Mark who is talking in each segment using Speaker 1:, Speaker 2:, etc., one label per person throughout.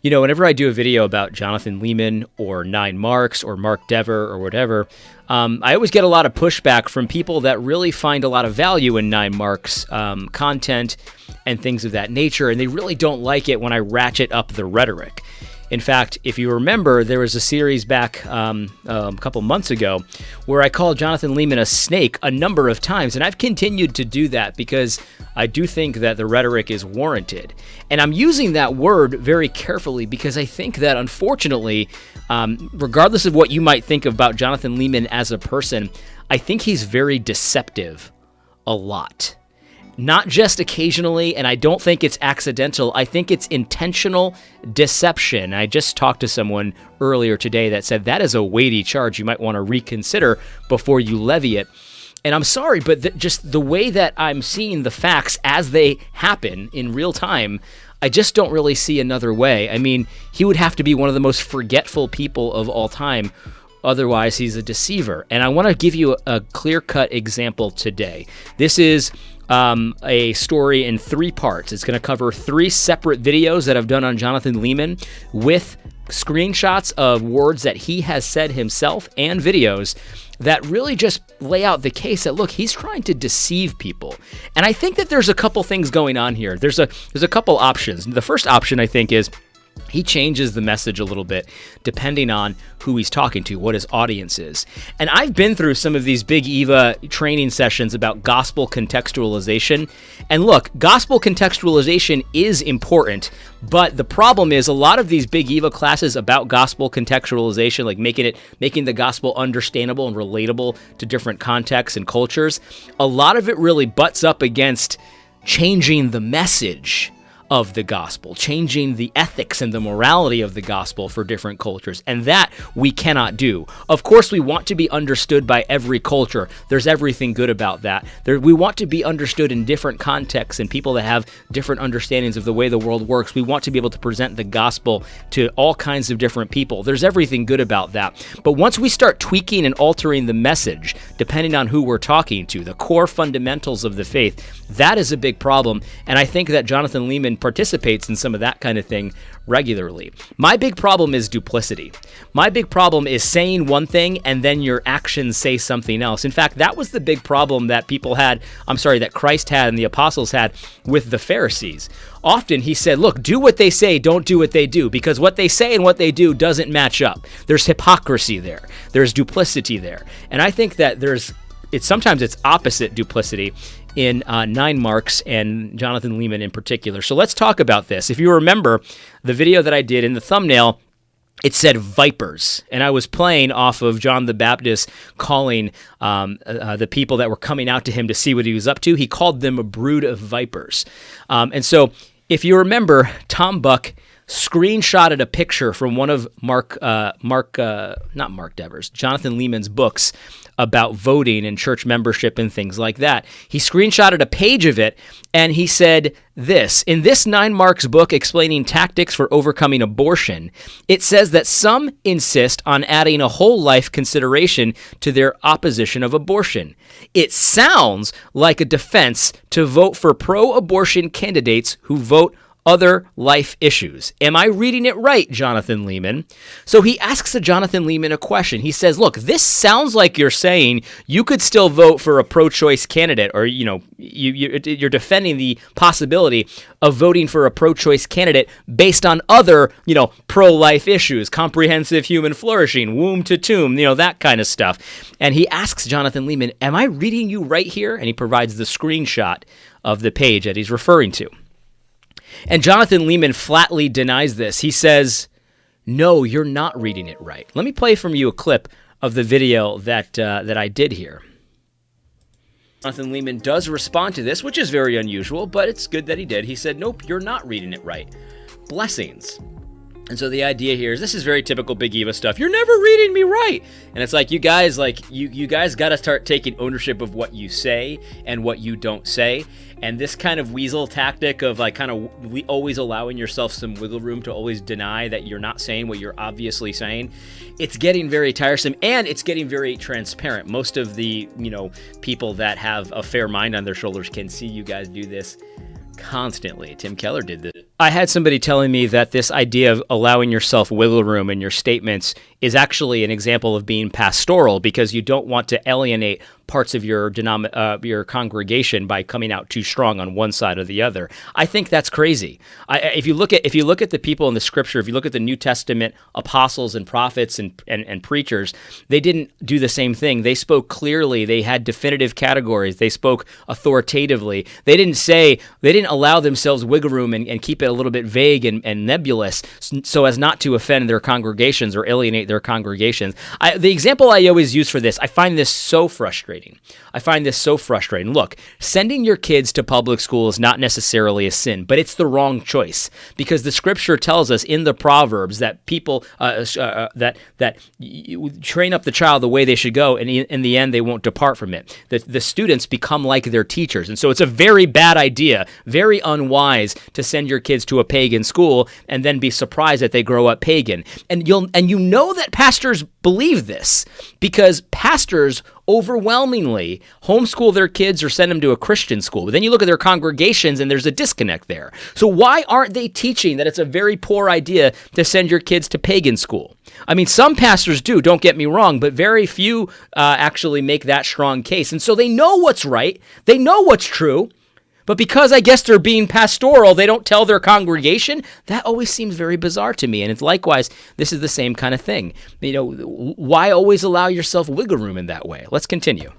Speaker 1: Whenever I do a video about Jonathan Leeman or 9 Marks or Mark Dever or whatever, I always get a lot of pushback from people that really find a lot of value in 9 Marks content and things of that nature, and they really don't like it when I ratchet up the rhetoric. In fact, if you remember, there was a series back a couple months ago where I called Jonathan Leeman a snake a number of times, and I've continued to do that because I do think that the rhetoric is warranted. And I'm using that word very carefully because I think that, unfortunately, regardless of what you might think about Jonathan Leeman as a person, I think he's very deceptive a lot. Not just occasionally, and I don't think it's accidental. I think it's intentional deception. I just talked to someone earlier today that said that is a weighty charge you might want to reconsider before you levy it. And I'm sorry, but just the way that I'm seeing the facts as they happen in real time, I just don't really see another way. I mean, he would have to be one of the most forgetful people of all time. Otherwise, he's a deceiver. And I want to give you a clear-cut example today. This is a story in 3 parts. It's going to cover 3 separate videos that I've done on Jonathan Leeman with screenshots of words that he has said himself and videos that really just lay out the case that, look, he's trying to deceive people. And I think that there's a couple things going on here. There's a couple options. The first option, I think, is he changes the message a little bit depending on who he's talking to, what his audience is. And I've been through some of these big EVA training sessions about gospel contextualization. And look, gospel contextualization is important, but the problem is a lot of these big EVA classes about gospel contextualization, like making the gospel understandable and relatable to different contexts and cultures, a lot of it really butts up against changing the message of the gospel, changing the ethics and the morality of the gospel for different cultures, and that we cannot do. Of course, we want to be understood by every culture. There's everything good about that. We want to be understood in different contexts and people that have different understandings of the way the world works. We want to be able to present the gospel to all kinds of different people. There's everything good about that. But once we start tweaking and altering the message, depending on who we're talking to, the core fundamentals of the faith, that is a big problem. And I think that Jonathan Leeman participates in some of that kind of thing regularly. My big problem is duplicity. My big problem is saying one thing and then your actions say something else. In fact, that was the big problem that that Christ had and the apostles had with the Pharisees. Often he said, look, do what they say, don't do what they do, because what they say and what they do doesn't match up. There's hypocrisy there. There's duplicity there. And I think that sometimes it's opposite duplicity in 9 Marks and Jonathan Leeman in particular. So let's talk about this. If you remember the video that I did in the thumbnail, it said vipers, and I was playing off of John the Baptist calling the people that were coming out to him to see what he was up to. He called them a brood of vipers. And so if you remember, Tom Buck screenshotted a picture from one of Jonathan Leeman's books about voting and church membership and things like that. He screenshotted a page of it, and he said this: in this 9 Marks book explaining tactics for overcoming abortion, it says that some insist on adding a whole life consideration to their opposition of abortion. It sounds like a defense to vote for pro-abortion candidates who vote other life issues. Am I reading it right, Jonathan Leeman? So he asks Jonathan Leeman a question. He says, look, this sounds like you're saying you could still vote for a pro-choice candidate, or, you're defending the possibility of voting for a pro-choice candidate based on other, pro-life issues, comprehensive human flourishing, womb to tomb, that kind of stuff. And he asks Jonathan Leeman, am I reading you right here? And he provides the screenshot of the page that he's referring to. And Jonathan Leeman flatly denies this. He says, no, you're not reading it right. Let me play from you a clip of the video that I did here. Jonathan Leeman does respond to this, which is very unusual, but it's good that he did. He said, nope, you're not reading it right. Blessings. And so the idea here is, this is very typical Big Eva stuff. You're never reading me right. And it's like, you guys got to start taking ownership of what you say and what you don't say. And this kind of weasel tactic of always allowing yourself some wiggle room to always deny that you're not saying what you're obviously saying, it's getting very tiresome, and it's getting very transparent. Most of the, people that have a fair mind on their shoulders can see you guys do this constantly. Tim Keller did this. I had somebody telling me that this idea of allowing yourself wiggle room in your statements is actually an example of being pastoral, because you don't want to alienate parts of your congregation by coming out too strong on one side or the other. I think that's crazy. If you look at the people in the Scripture, if you look at the New Testament apostles and prophets and preachers, they didn't do the same thing. They spoke clearly. They had definitive categories. They spoke authoritatively. They didn't allow themselves wiggle room and keep it a little bit vague and nebulous so as not to offend their congregations or alienate their congregations. The example I always use for this, I find this so frustrating. Look, sending your kids to public school is not necessarily a sin, but it's the wrong choice, because the Scripture tells us in the Proverbs that people that you train up the child the way they should go, and in the end they won't depart from it. The students become like their teachers, and so it's a very bad idea, very unwise to send your kids to a pagan school and then be surprised that they grow up pagan. And you know that pastors believe this, because pastors overwhelmingly homeschool their kids or send them to a Christian school. But then you look at their congregations and there's a disconnect there. So why aren't they teaching that it's a very poor idea to send your kids to pagan school? I mean, some pastors do, don't get me wrong, but very few actually make that strong case. And so they know what's right. They know what's true. But because I guess they're being pastoral, they don't tell their congregation. That always seems very bizarre to me. And it's likewise, this is the same kind of thing. You know, why always allow yourself wiggle room in that way? Let's continue.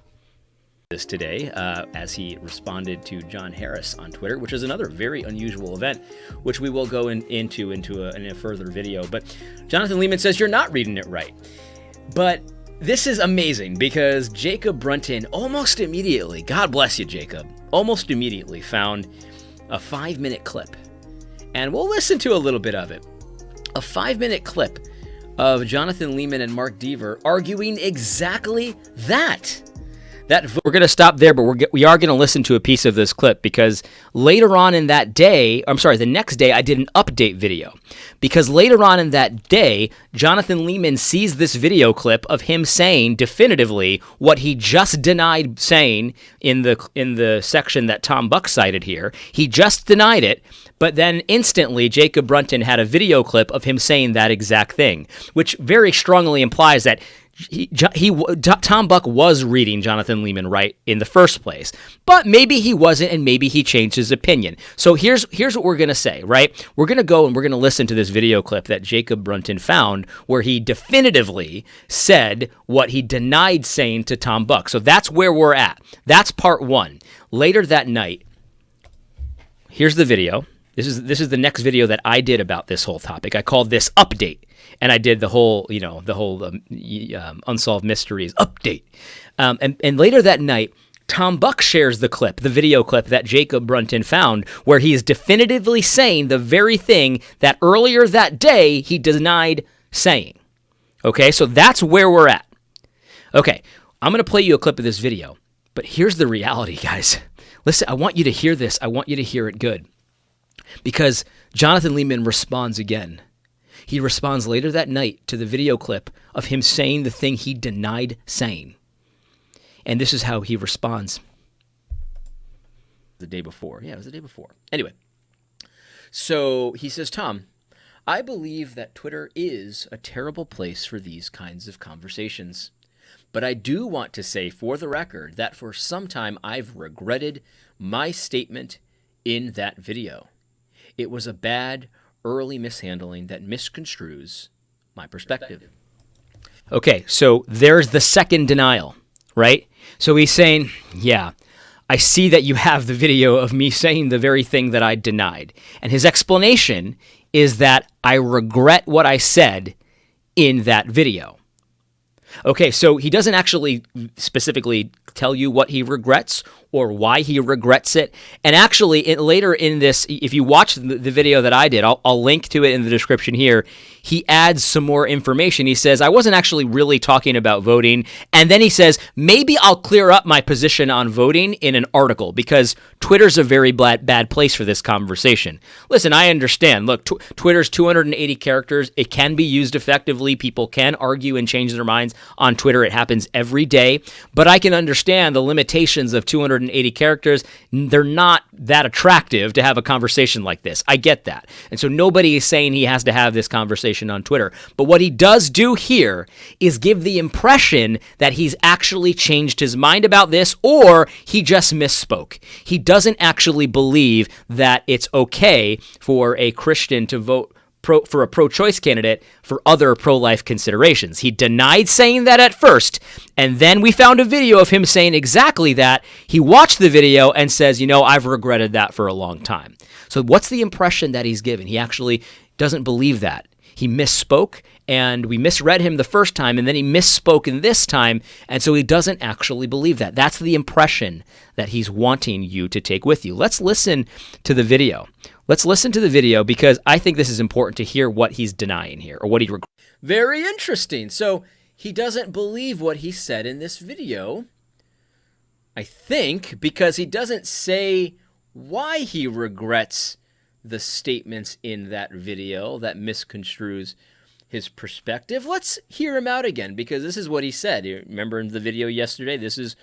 Speaker 1: This today, as he responded to John Harris on Twitter, which is another very unusual event, which we will go into in a further video. But Jonathan Leeman says, you're not reading it right. But this is amazing, because Jacob Brunton almost immediately, God bless you, Jacob, almost immediately found a 5-minute clip. And we'll listen to a little bit of it. A 5-minute clip of Jonathan Leeman and Mark Dever arguing exactly that. We're going to stop there, but we are going to listen to a piece of this clip, because later on in that day, the next day, I did an update video. Because later on in that day, Jonathan Leeman sees this video clip of him saying definitively what he just denied saying in the section that Tom Buck cited here. He just denied it, but then instantly Jacob Brunton had a video clip of him saying that exact thing, which very strongly implies that Tom Buck was reading Jonathan Leeman right in the first place, but maybe he wasn't, and maybe he changed his opinion. So here's what we're going to say, right? We're going to go and we're going to listen to this video clip that Jacob Brunton found where he definitively said what he denied saying to Tom Buck. So that's where we're at. That's part one. Later that night, here's the video. This is the next video that I did about this whole topic. I called this Update, and I did the whole Unsolved Mysteries update. And later that night, Tom Buck shares the video clip that Jacob Brunton found, where he is definitively saying the very thing that earlier that day he denied saying. Okay, so that's where we're at. Okay, I'm going to play you a clip of this video, but here's the reality, guys. Listen, I want you to hear this. I want you to hear it good. Because Jonathan Leeman responds again. He responds later that night to the video clip of him saying the thing he denied saying. And this is how he responds. The day before. Yeah, it was the day before. Anyway, so he says, Tom, I believe that Twitter is a terrible place for these kinds of conversations. But I do want to say for the record that for some time I've regretted my statement in that video. It was a bad, early mishandling that misconstrues my perspective. Okay, so there's the second denial, right? So he's saying, yeah, I see that you have the video of me saying the very thing that I denied. And his explanation is that I regret what I said in that video. Okay, so he doesn't actually specifically tell you what he regrets or why he regrets it. And actually, later in this, if you watch the video that I did, I'll link to it in the description here, he adds some more information. He says, I wasn't actually really talking about voting. And then he says, maybe I'll clear up my position on voting in an article, because Twitter's a very bad place for this conversation. Listen, I understand. Look, Twitter's 280 characters. It can be used effectively. People can argue and change their minds on Twitter. It happens every day. But I can understand the limitations of 280 characters. They're not that attractive to have a conversation like this. I get that. And so nobody is saying he has to have this conversation on Twitter. But what he does do here is give the impression that he's actually changed his mind about this, or he just misspoke. He doesn't actually believe that it's okay for a Christian to vote for a pro-choice candidate for other pro-life considerations. He denied saying that at first, and then we found a video of him saying exactly that. He watched the video and says, I've regretted that for a long time. So what's the impression that he's given? He actually doesn't believe that. He misspoke, and we misread him the first time, and then he misspoke in this time, and so he doesn't actually believe that. That's the impression that he's wanting you to take with you. Let's listen to the video. Let's listen to the video because I think this is important to hear what he's denying here, or what he regrets. Very interesting. So he doesn't believe what he said in this video, I think, because he doesn't say why he regrets the statements in that video that misconstrues his perspective. Let's hear him out again, because this is what he said. You remember in the video yesterday, this is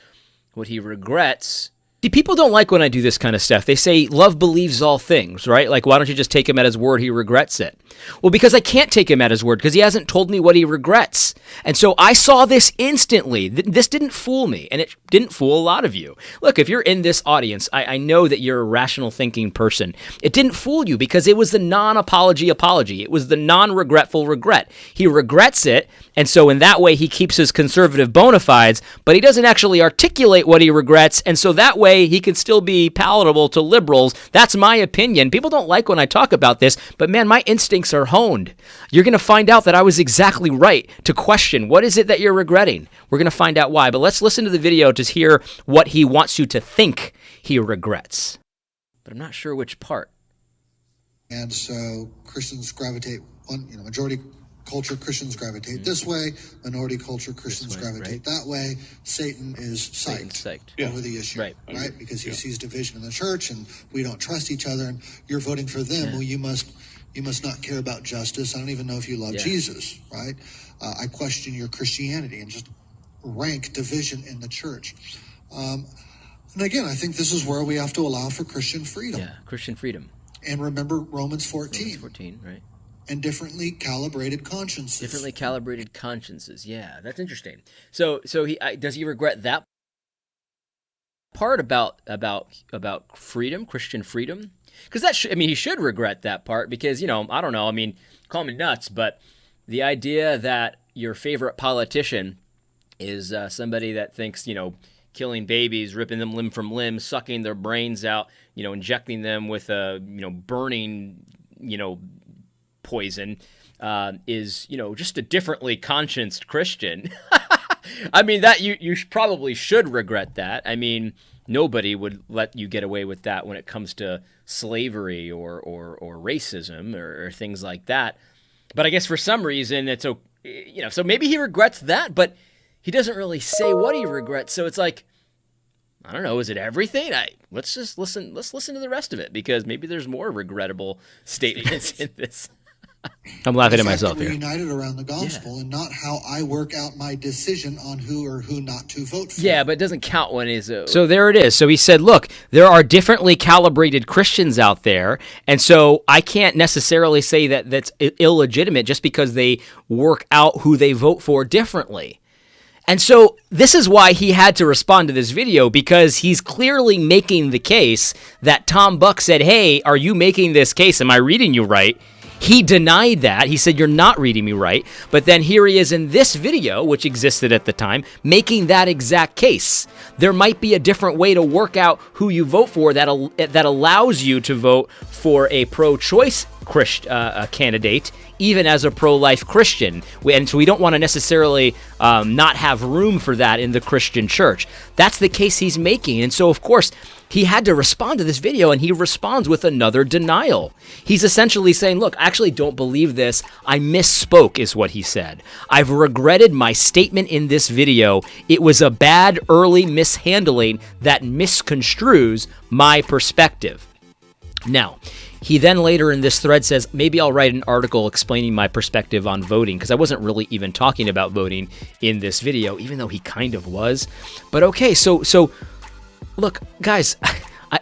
Speaker 1: what he regrets. See, people don't like when I do this kind of stuff. They say, love believes all things, right? Like, why don't you just take him at his word? He regrets it. Well, because I can't take him at his word, because he hasn't told me what he regrets. And so I saw this instantly. This didn't fool me, and it didn't fool a lot of you. Look, if you're in this audience, I know that you're a rational thinking person. It didn't fool you because it was the non-apology apology. It was the non-regretful regret. He regrets it, and so in that way, he keeps his conservative bona fides, but he doesn't actually articulate what he regrets, and so that way, he can still be palatable to liberals. That's my opinion. People don't like when I talk about this, but man, my instincts are honed. You're going to find out that I was exactly right to question, what is it that you're regretting? We're going to find out why, but let's listen to the video to hear what he wants you to think he regrets. But I'm not sure which part.
Speaker 2: And so Christians gravitate, majority culture Christians gravitate this way, minority culture Christians gravitate that way. Satan is psyched over the issue, right? Because he sees division in the church, and we don't trust each other, and you're voting for them. Well, you must not care about justice. I don't even know if you love Jesus, right? I question your Christianity, and just rank division in the church. And again, I think this is where we have to allow for Christian freedom.
Speaker 1: Yeah, Christian freedom.
Speaker 2: And remember Romans 14.
Speaker 1: Romans 14, right?
Speaker 2: And differently calibrated consciences.
Speaker 1: Differently calibrated consciences. Yeah, that's interesting. So he does he regret that part about freedom, Christian freedom? Because he should regret that part because I don't know. I mean, call me nuts, but the idea that your favorite politician is somebody that thinks killing babies, ripping them limb from limb, sucking their brains out, injecting them with a burning poison is just a differently conscienced Christian. I mean, that you probably should regret that. I mean, nobody would let you get away with that when it comes to slavery or racism or things like that. But I guess for some reason it's so maybe he regrets that, but he doesn't really say what he regrets. So it's like, I don't know, is it everything? Let's listen to the rest of it, because maybe there's more regrettable statements in this. I'm laughing at myself here.
Speaker 2: We're united around the gospel and not how I work out my decision on who or who not to vote for.
Speaker 1: Yeah, but it doesn't count when it's... So there it is. So he said, look, there are differently calibrated Christians out there, and so I can't necessarily say that that's illegitimate just because they work out who they vote for differently. And so this is why he had to respond to this video, because he's clearly making the case that Tom Buck said, hey, are you making this case? Am I reading you right? He denied that. He said, you're not reading me right. But then here he is in this video, which existed at the time, making that exact case. There might be a different way to work out who you vote for that allows you to vote for a pro-choice candidate, even as a pro-life Christian. And so we don't want to necessarily not have room for that in the Christian church. That's the case he's making. And so, of course, he had to respond to this video, and he responds with another denial. He's essentially saying, look, I actually don't believe this. I misspoke, is what he said. I've regretted my statement in this video. It was a bad early mishandling that misconstrues my perspective. Now, he then later in this thread says, maybe I'll write an article explaining my perspective on voting, because I wasn't really even talking about voting in this video, even though he kind of was. But okay, so look, guys,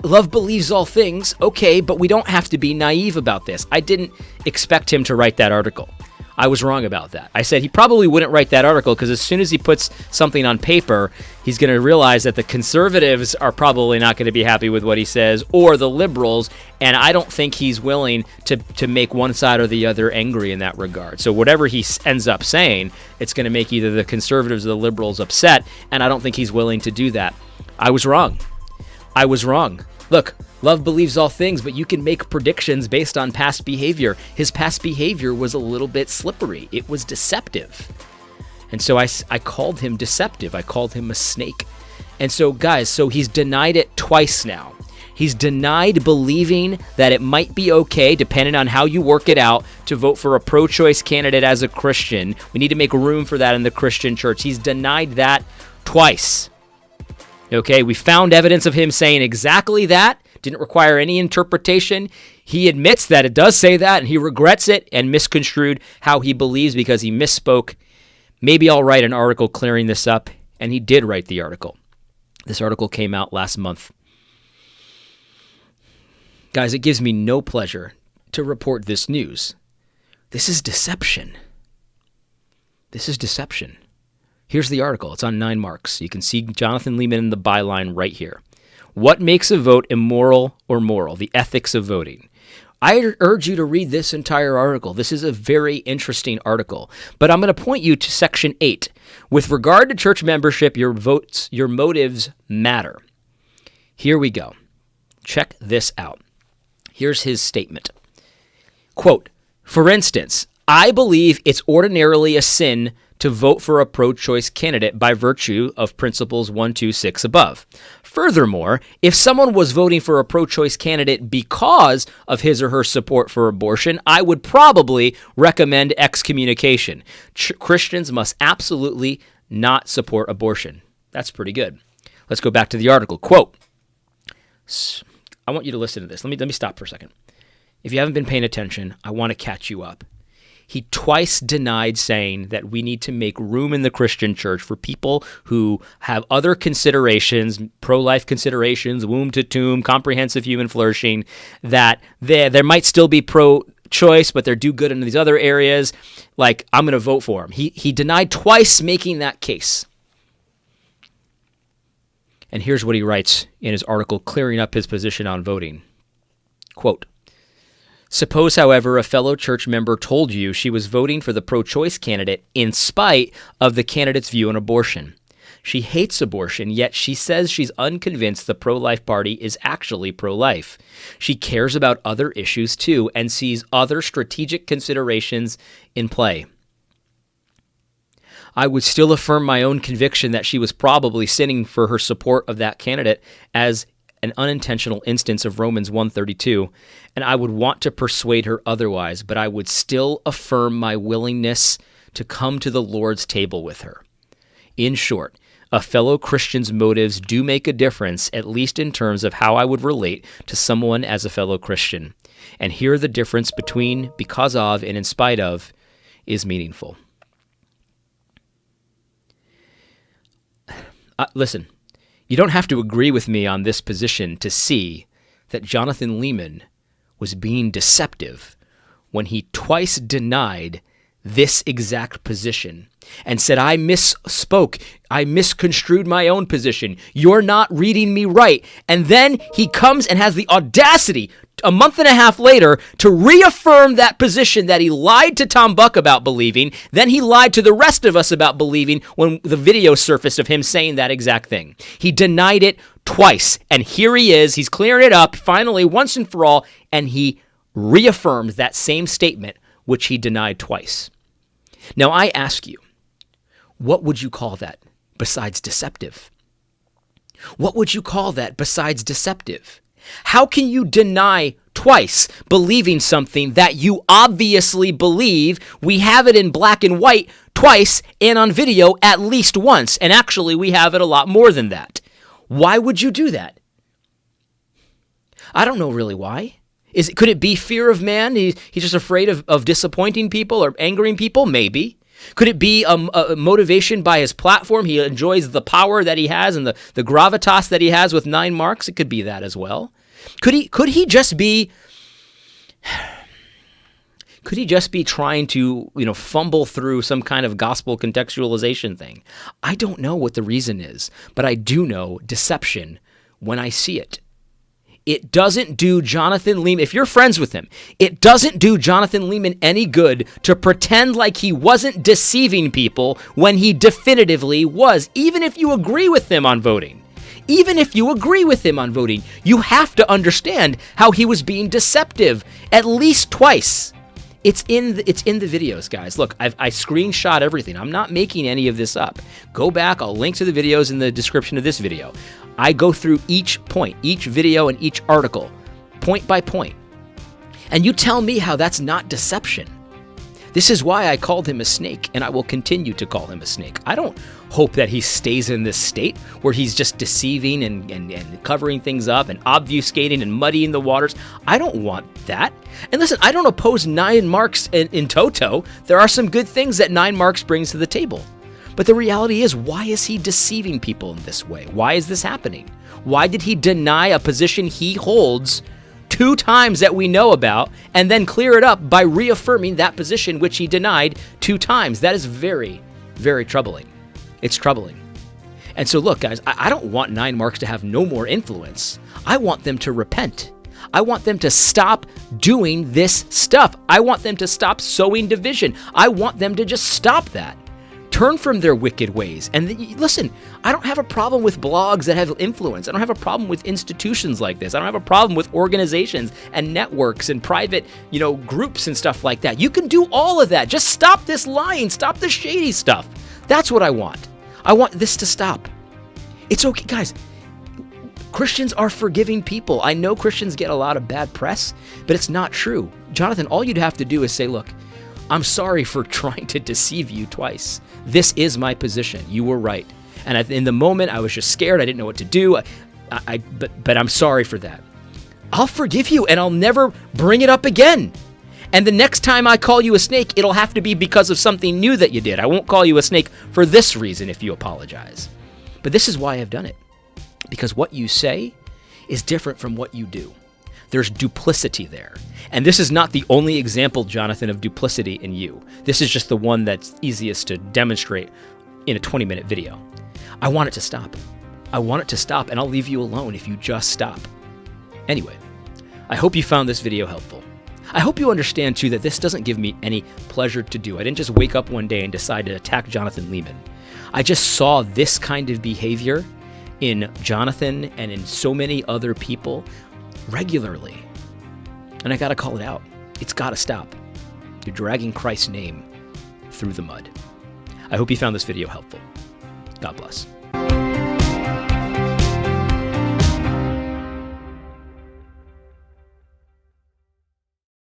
Speaker 1: Love believes all things, okay, but we don't have to be naive about this. I didn't expect him to write that article. I was wrong about that. I said he probably wouldn't write that article because as soon as he puts something on paper, he's going to realize that the conservatives are probably not going to be happy with what he says, or the liberals, and I don't think he's willing to make one side or the other angry in that regard. So whatever he ends up saying, it's going to make either the conservatives or the liberals upset, and I don't think he's willing to do that. I was wrong. Look, love believes all things, but you can make predictions based on past behavior. His past behavior was a little bit slippery. It was deceptive. And so I called him deceptive. I called him a snake. And so, guys, he's denied it twice now. He's denied believing that it might be okay, depending on how you work it out, to vote for a pro-choice candidate as a Christian. We need to make room for that in the Christian church. He's denied that twice. Okay, we found evidence of him saying exactly that. Didn't require any interpretation. He admits that it does say that, and he regrets it and misconstrued how he believes because he misspoke. Maybe I'll write an article clearing this up, and he did write the article. This article came out last month. Guys, it gives me no pleasure to report this news. This is deception. Here's the article. It's on 9 Marks. You can see Jonathan Leeman in the byline right here. What makes a vote immoral or moral? The ethics of voting. I urge you to read this entire article. This is a very interesting article. But I'm going to point you to Section 8. With regard to church membership, your motives matter. Here we go. Check this out. Here's his statement. Quote, for instance, I believe it's ordinarily a sin to vote for a pro-choice candidate by virtue of principles 1, 2, 6 above. Furthermore, if someone was voting for a pro-choice candidate because of his or her support for abortion, I would probably recommend excommunication. Christians must absolutely not support abortion. That's pretty good. Let's go back to the article. Quote, I want you to listen to this. Let me stop for a second. If you haven't been paying attention, I want to catch you up. He twice denied saying that we need to make room in the Christian church for people who have other considerations, pro-life considerations, womb to tomb, comprehensive human flourishing, that there might still be pro-choice, but they're do good in these other areas. Like, I'm going to vote for him. He denied twice making that case. And here's what he writes in his article clearing up his position on voting. Quote, suppose, however, a fellow church member told you she was voting for the pro-choice candidate in spite of the candidate's view on abortion. She hates abortion, yet she says she's unconvinced the pro-life party is actually pro-life. She cares about other issues too and sees other strategic considerations in play. I would still affirm my own conviction that she was probably sinning for her support of that candidate as an unintentional instance of Romans 1:32, and I would want to persuade her otherwise, but I would still affirm my willingness to come to the Lord's table with her. In short, a fellow Christian's motives do make a difference, at least in terms of how I would relate to someone as a fellow Christian. And here the difference between because of and in spite of is meaningful. Listen, you don't have to agree with me on this position to see that Jonathan Leeman was being deceptive when he twice denied this exact position and said, I misspoke, I misconstrued my own position, you're not reading me right. And then he comes and has the audacity a month and a half later to reaffirm that position that he lied to Tom Buck about believing, then he lied to the rest of us about believing when the video surfaced of him saying that exact thing. He denied it twice, and here he is, he's clearing it up finally once and for all, and he reaffirmed that same statement which he denied twice. Now I ask you, what would you call that besides deceptive? What would you call that besides deceptive? How can you deny twice believing something that you obviously believe? We have it in black and white twice and on video at least once, and actually we have it a lot more than that. Why would you do that? I don't know really why. Could it be fear of man? He's just afraid of disappointing people or angering people? Maybe. Could it be a motivation by his platform? He enjoys the power that he has and the gravitas that he has with 9 Marks. It could be that as well. Could he just be trying to, fumble through some kind of gospel contextualization thing? I don't know what the reason is, but I do know deception when I see it. It doesn't do Jonathan Leeman, if you're friends with him, it doesn't do Jonathan Leeman any good to pretend like he wasn't deceiving people when he definitively was, even if you agree with him on voting. Even if you agree with him on voting, you have to understand how he was being deceptive at least twice. It's in the videos, guys. Look, I screenshot everything. I'm not making any of this up. Go back. I'll link to the videos in the description of this video. I go through each point, each video, and each article, point by point. And you tell me how that's not deception. This is why I called him a snake, and I will continue to call him a snake. I don't hope that he stays in this state where he's just deceiving and covering things up and obfuscating and muddying the waters. I don't want that. And listen, I don't oppose 9 Marks in toto. There are some good things that 9 Marks brings to the table. But the reality is, why is he deceiving people in this way? Why is this happening? Why did he deny a position he holds 2 times that we know about and then clear it up by reaffirming that position which he denied 2 times? That is very, very troubling. It's troubling. And so look, guys, I don't want 9 Marks to have no more influence. I want them to repent. I want them to stop doing this stuff. I want them to stop sowing division. I want them to just stop that. Turn from their wicked ways. And listen, I don't have a problem with blogs that have influence. I don't have a problem with institutions like this. I don't have a problem with organizations and networks and private, groups and stuff like that. You can do all of that. Just stop this lying. Stop the shady stuff. That's what I want. I want this to stop. It's okay, guys. Christians are forgiving people. I know Christians get a lot of bad press, but it's not true. Jonathan, all you'd have to do is say, look, I'm sorry for trying to deceive you twice. This is my position. You were right. And in the moment, I was just scared. I didn't know what to do. But I'm sorry for that. I'll forgive you, and I'll never bring it up again. And the next time I call you a snake, it'll have to be because of something new that you did. I won't call you a snake for this reason if you apologize. But this is why I've done it. Because what you say is different from what you do. There's duplicity there. And this is not the only example, Jonathan, of duplicity in you. This is just the one that's easiest to demonstrate in a 20-minute video. I want it to stop. I want it to stop, and I'll leave you alone if you just stop. Anyway, I hope you found this video helpful. I hope you understand, too, that this doesn't give me any pleasure to do. I didn't just wake up one day and decide to attack Jonathan Leeman. I just saw this kind of behavior in Jonathan and in so many other people regularly. And I got to call it out. It's got to stop. You're dragging Christ's name through the mud. I hope you found this video helpful. God bless.